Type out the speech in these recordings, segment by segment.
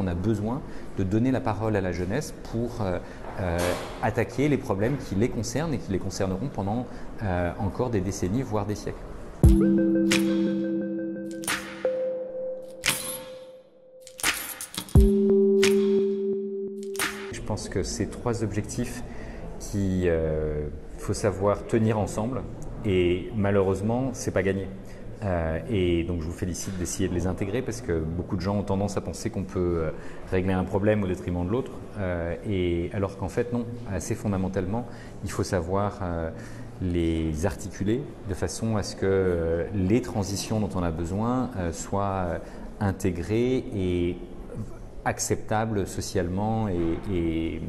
on a besoin de donner la parole à la jeunesse pour attaquer les problèmes qui les concernent et qui les concerneront pendant encore des décennies, voire des siècles. Je pense que ces trois objectifs qu'il faut savoir tenir ensemble, et malheureusement, ce n'est pas gagné. Et donc je vous félicite d'essayer de les intégrer parce que beaucoup de gens ont tendance à penser qu'on peut régler un problème au détriment de l'autre, et alors qu'en fait non, assez fondamentalement, il faut savoir les articuler de façon à ce que les transitions dont on a besoin soient intégrées et acceptables socialement et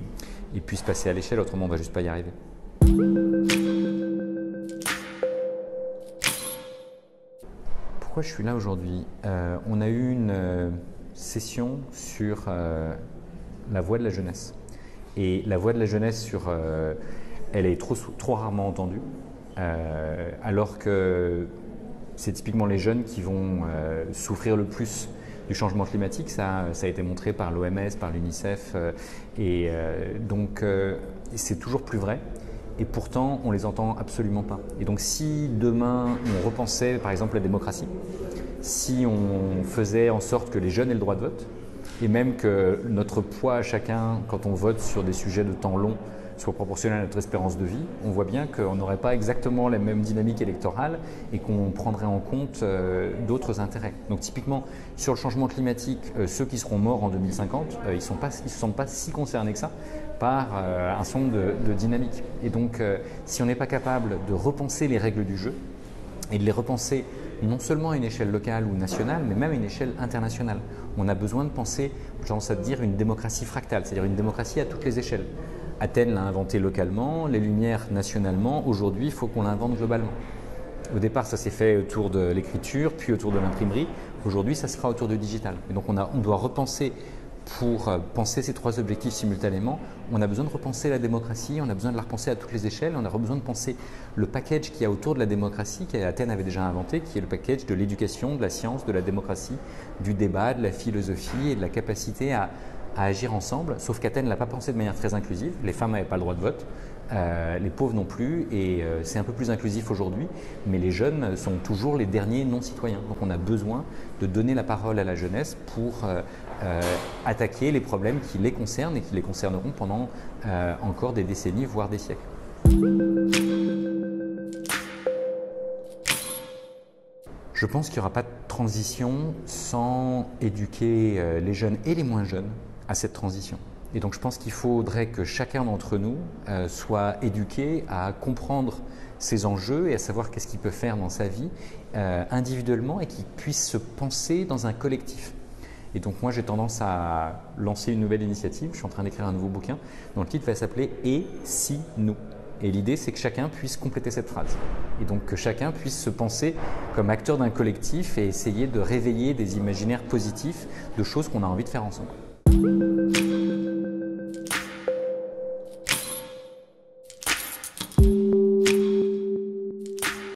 puissent passer à l'échelle, autrement on ne va juste pas y arriver. Pourquoi je suis là aujourd'hui? On a eu une session sur la voix de la jeunesse. Et la voix de la jeunesse, elle est trop rarement entendue, alors que c'est typiquement les jeunes qui vont souffrir le plus du changement climatique. Ça a été montré par l'OMS, par l'UNICEF, et donc c'est toujours plus vrai. Et pourtant, on ne les entend absolument pas. Et donc, si demain, on repensait, par exemple, la démocratie, si on faisait en sorte que les jeunes aient le droit de vote, et même que notre poids à chacun, quand on vote sur des sujets de temps long, soit proportionnel à notre espérance de vie, on voit bien qu'on n'aurait pas exactement la même dynamique électorale et qu'on prendrait en compte d'autres intérêts. Donc typiquement, sur le changement climatique, ceux qui seront morts en 2050, ils ne se sentent pas si concernés que ça par un certain nombre de dynamiques. Et donc, si on n'est pas capable de repenser les règles du jeu et de les repenser non seulement à une échelle locale ou nationale, mais même à une échelle internationale, on a besoin de penser, j'ai tendance à dire, une démocratie fractale, c'est-à-dire une démocratie à toutes les échelles. Athènes l'a inventé localement, les Lumières nationalement, aujourd'hui il faut qu'on l'invente globalement. Au départ ça s'est fait autour de l'écriture, puis autour de l'imprimerie, aujourd'hui ça sera autour du digital. Et donc on doit repenser, pour penser ces trois objectifs simultanément, on a besoin de repenser la démocratie, on a besoin de la repenser à toutes les échelles, on a besoin de penser le package qu'il y a autour de la démocratie, qu'Athènes avait déjà inventé, qui est le package de l'éducation, de la science, de la démocratie, du débat, de la philosophie et de la capacité à agir ensemble, sauf qu'Athènes ne l'a pas pensé de manière très inclusive, les femmes n'avaient pas le droit de vote, les pauvres non plus, et c'est un peu plus inclusif aujourd'hui, mais les jeunes sont toujours les derniers non-citoyens. Donc on a besoin de donner la parole à la jeunesse pour attaquer les problèmes qui les concernent et qui les concerneront pendant encore des décennies, voire des siècles. Je pense qu'il n'y aura pas de transition sans éduquer les jeunes et les moins jeunes à cette transition. Et donc je pense qu'il faudrait que chacun d'entre nous soit éduqué à comprendre ces enjeux et à savoir qu'est-ce qu'il peut faire dans sa vie individuellement et qu'il puisse se penser dans un collectif. Et donc moi j'ai tendance à lancer une nouvelle initiative, je suis en train d'écrire un nouveau bouquin dont le titre va s'appeler « Et si nous ». Et l'idée c'est que chacun puisse compléter cette phrase. Et donc que chacun puisse se penser comme acteur d'un collectif et essayer de réveiller des imaginaires positifs de choses qu'on a envie de faire ensemble.